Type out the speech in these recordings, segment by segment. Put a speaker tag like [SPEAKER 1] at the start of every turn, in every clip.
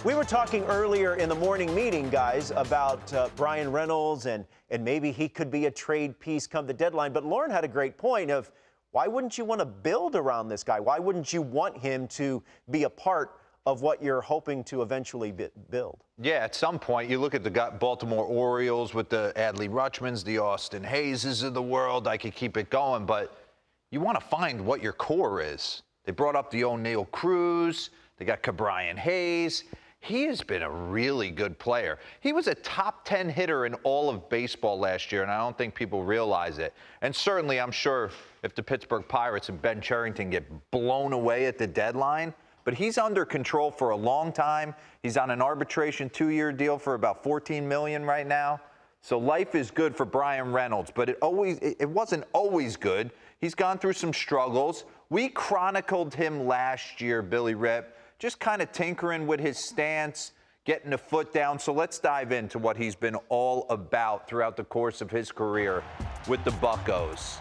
[SPEAKER 1] We were talking earlier in the morning meeting, guys, about Bryan Reynolds and maybe he could be a trade piece come the deadline. But Lauren had a great point of why wouldn't you want to build around this guy? Why wouldn't you want him to be a part of what you're hoping to eventually build?
[SPEAKER 2] Yeah, at some point, you look at the Baltimore Orioles with the Adley Rutschmans, the Austin Hayeses of the world. I could keep it going, but you want to find what your core is. They brought up the O'Neal Cruz. They got Brian Hayes. He has been a really good player. He was a top 10 hitter in all of baseball last year, and I don't think people realize it. And certainly, I'm sure if the Pittsburgh Pirates and Ben Cherington get blown away at the deadline, but he's under control for a long time. He's on an arbitration 2-year deal for about $14 million right now. So life is good for Bryan Reynolds, but it wasn't always good. He's gone through some struggles. We chronicled him last year, Billy Rip, just kind of tinkering with his stance, getting the foot down. So let's dive into what he's been all about throughout the course of his career with the Buccos.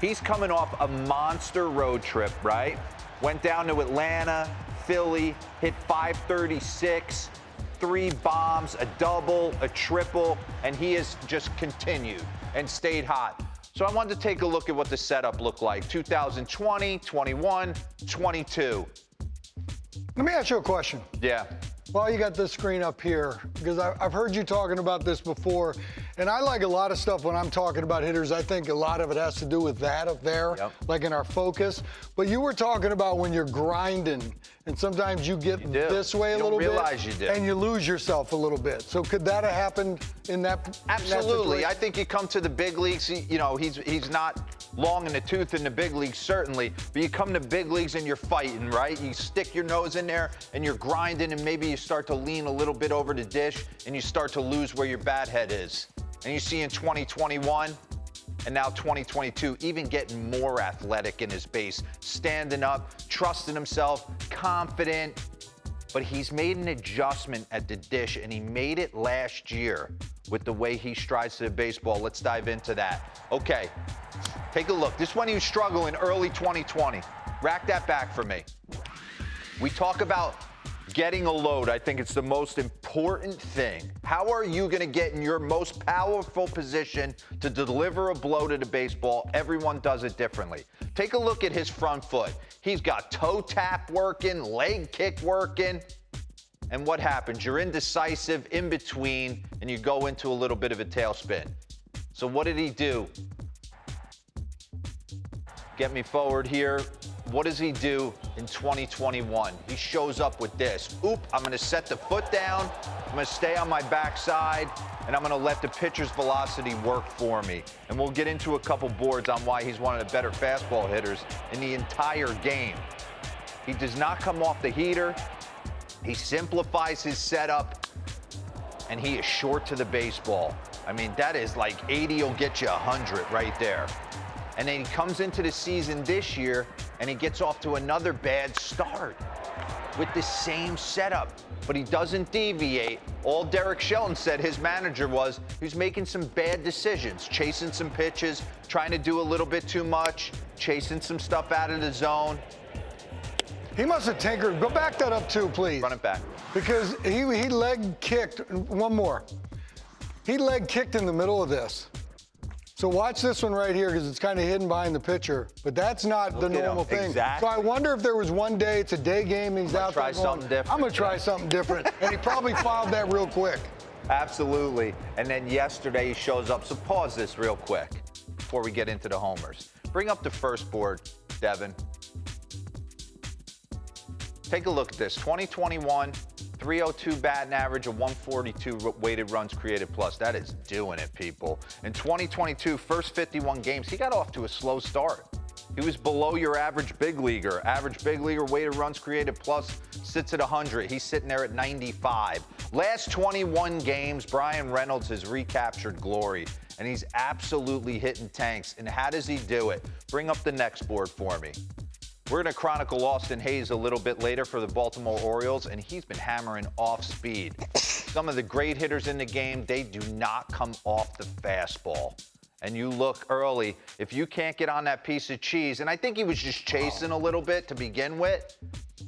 [SPEAKER 2] He's coming off a monster road trip, right? Went down to Atlanta, Philly, hit .536, 3 bombs, a double, a triple, and he has just continued and stayed hot. So I wanted to take a look at what the setup looked like. 2020, 21, 22.
[SPEAKER 3] Let me ask you a question.
[SPEAKER 2] Yeah.
[SPEAKER 3] Well, you got this screen up here, because I've heard you talking about this before, and I like a lot of stuff when I'm talking about hitters. I think a lot of it has to do with that up there, like in our focus. But you were talking about when you're grinding, and sometimes you get this way a little bit,
[SPEAKER 2] realize you do.
[SPEAKER 3] And you lose yourself a little bit. So could that have happened in that?
[SPEAKER 2] Absolutely. I think you come to the big leagues. He's not long in the tooth in the big leagues, certainly, but you come to big leagues and you're fighting, right? You stick your nose in there and you're grinding, and maybe you start to lean a little bit over the dish and you start to lose where your bat head is. And you see in 2021 and now 2022, even getting more athletic in his base, standing up, trusting himself, confident. But he's made an adjustment at the dish, and he made it last year with the way he strides to the baseball. Let's dive into that. Okay, take a look. This one he was struggling early 2020. Rack that back for me. We talk about getting a load. I think it's the most important thing. How are you going to get in your most powerful position to deliver a blow to the baseball? Everyone does it differently. Take a look at his front foot. He's got toe tap working, leg kick working. And what happens? You're indecisive in between, and you go into a little bit of a tailspin. So what did he do? Get me forward here. What does he do in 2021? He shows up with this. Oop, I'm going to set the foot down. I'm going to stay on my backside, and I'm going to let the pitcher's velocity work for me. And we'll get into a couple boards on why he's one of the better fastball hitters in the entire game. He does not come off the heater. He simplifies his setup, and he is short to the baseball. I mean, that is like 80 will get you 100 right there. And then he comes into the season this year, and he gets off to another bad start with the same setup, but he doesn't deviate. All Derek Shelton said, his manager, was he was making some bad decisions, chasing some pitches, trying to do a little bit too much, chasing some stuff out of the zone.
[SPEAKER 3] He must have tinkered. Go back that up too, please.
[SPEAKER 2] Run it back.
[SPEAKER 3] Because he leg kicked. One more. He leg kicked in the middle of this. So watch this one right here, because it's kind of hidden behind the pitcher. But that's not the normal thing.
[SPEAKER 2] Exactly.
[SPEAKER 3] So I wonder if there was one day, it's a day game, and he's out there going, I'm going to try something different. And he probably filed that real quick.
[SPEAKER 2] Absolutely. And then yesterday he shows up. So pause this real quick before we get into the homers. Bring up the first board, Devin. Take a look at this. 2021, 302 batting average, a 142 weighted runs created plus. That is doing it, people. In 2022, first 51 games, he got off to a slow start. He was below your average big leaguer. Average big leaguer weighted runs created plus sits at 100. He's sitting there at 95. Last 21 games, Bryan Reynolds has recaptured glory, and he's absolutely hitting tanks. And how does he do it? Bring up the next board for me. We're going to chronicle Austin Hays a little bit later for the Baltimore Orioles, and he's been hammering off speed. Some of the great hitters in the game, they do not come off the fastball. And you look early, if you can't get on that piece of cheese, and I think he was just chasing a little bit to begin with,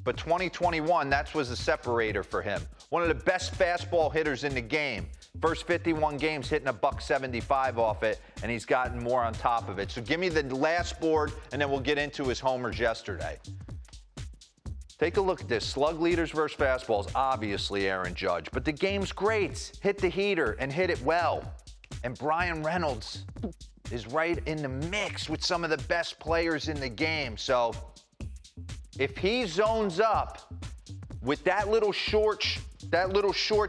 [SPEAKER 2] But 2021, that was a separator for him. One of the best fastball hitters in the game. First 51 games hitting a .175 off it, and he's gotten more on top of it. So give me the last board, and then we'll get into his homers yesterday. Take a look at this. Slug leaders versus fastballs, obviously Aaron Judge. But the game's great. Hit the heater and hit it well. And Bryan Reynolds is right in the mix with some of the best players in the game. So if he zones up with that little short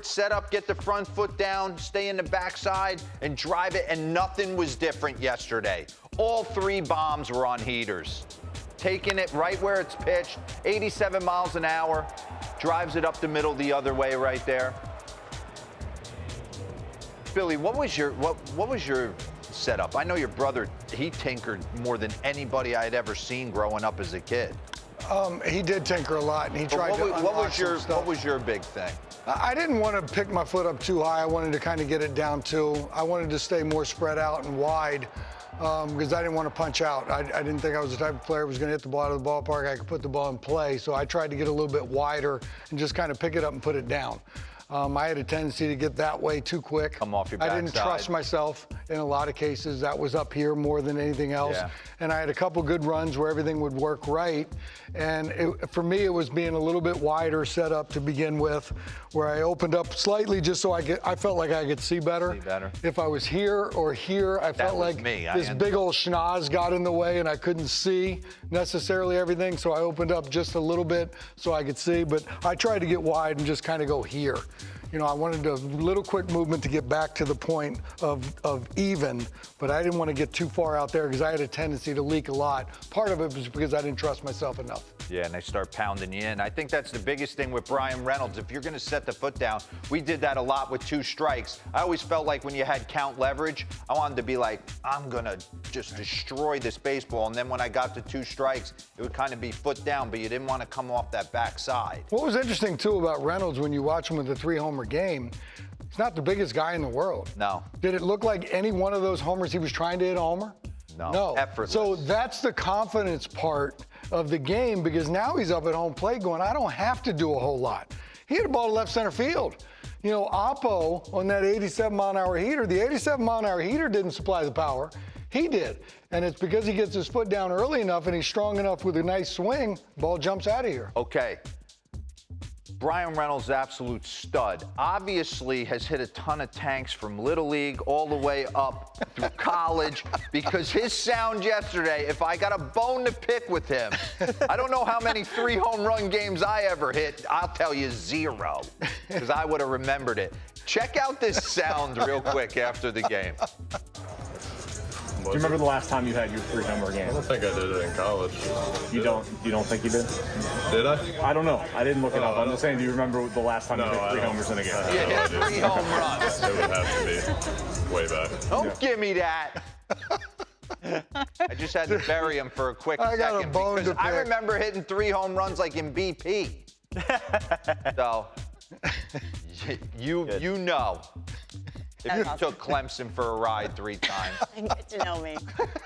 [SPEAKER 2] setup, get the front foot down, stay in the backside, and drive it, and nothing was different yesterday. All 3 bombs were on heaters. Taking it right where it's pitched, 87 miles an hour, drives it up the middle the other way right there. Billy, what was your setup? I know your brother, he tinkered more than anybody I had ever seen growing up as a kid.
[SPEAKER 3] He did tinker a lot, and he tried to unlock some stuff.
[SPEAKER 2] What was your big thing?
[SPEAKER 3] I didn't want to pick my foot up too high. I wanted to kind of get it down too. I wanted to stay more spread out and wide because I didn't want to punch out. I didn't think I was the type of player who was going to hit the ball out of the ballpark. I could put the ball in play, so I tried to get a little bit wider and just kind of pick it up and put it down. I had a tendency to get that way too quick.
[SPEAKER 2] Come off your backside.
[SPEAKER 3] I didn't trust myself in a lot of cases. That was up here more than anything else.
[SPEAKER 2] Yeah.
[SPEAKER 3] And I had a couple good runs where everything would work right. And for me, it was being a little bit wider set up to begin with, where I opened up slightly just so I felt like I could see better. If I was here or here, I felt like this big old schnoz got in the way and I couldn't see necessarily everything. So I opened up just a little bit so I could see. But I tried to get wide and just kind of go here. You know, I wanted a little quick movement to get back to the point of even, but I didn't want to get too far out there because I had a tendency to leak a lot. Part of it was because I didn't trust myself enough.
[SPEAKER 2] Yeah, and they start pounding you in. I think that's the biggest thing with Bryan Reynolds. If you're going to set the foot down, we did that a lot with 2 strikes. I always felt like when you had count leverage, I wanted to be like, I'm going to just destroy this baseball. And then when I got to 2 strikes, it would kind of be foot down, but you didn't want to come off that backside.
[SPEAKER 3] What was interesting, too, about Reynolds when you watch him with the 3-homer game, he's not the biggest guy in the world.
[SPEAKER 2] No.
[SPEAKER 3] Did it look like any one of those homers he was trying to hit a homer?
[SPEAKER 2] No. Effortless.
[SPEAKER 3] So that's the confidence part of the game, because now he's up at home plate going, I don't have to do a whole lot. He hit a ball to left center field. You know, Oppo on that 87-mile-an-hour heater, the 87-mile-an-hour heater didn't supply the power. He did. And it's because he gets his foot down early enough and he's strong enough with a nice swing, ball jumps out of here.
[SPEAKER 2] Okay. Bryan Reynolds, absolute stud. Obviously has hit a ton of tanks from Little League all the way up through college, because his sound yesterday, if I got a bone to pick with him, I don't know how many 3-home-run games I ever hit. I'll tell you 0, because I would have remembered it. Check out this sound real quick after the game.
[SPEAKER 4] Do you remember the last time you had your 3-homer game?
[SPEAKER 5] I don't think I did it in college.
[SPEAKER 4] You don't think you did?
[SPEAKER 5] Did I?
[SPEAKER 4] I don't know. I didn't look it up. I'm just saying, do you remember the last time you hit 3 homers in a game?
[SPEAKER 2] Yeah, 3 home runs.
[SPEAKER 5] It would have to be way back.
[SPEAKER 2] Don't give me that. I just had to bury him for a quick second, because I remember hitting 3 home runs like in BP. So, you know. If you took Clemson for a ride 3 times.
[SPEAKER 6] Get to know me.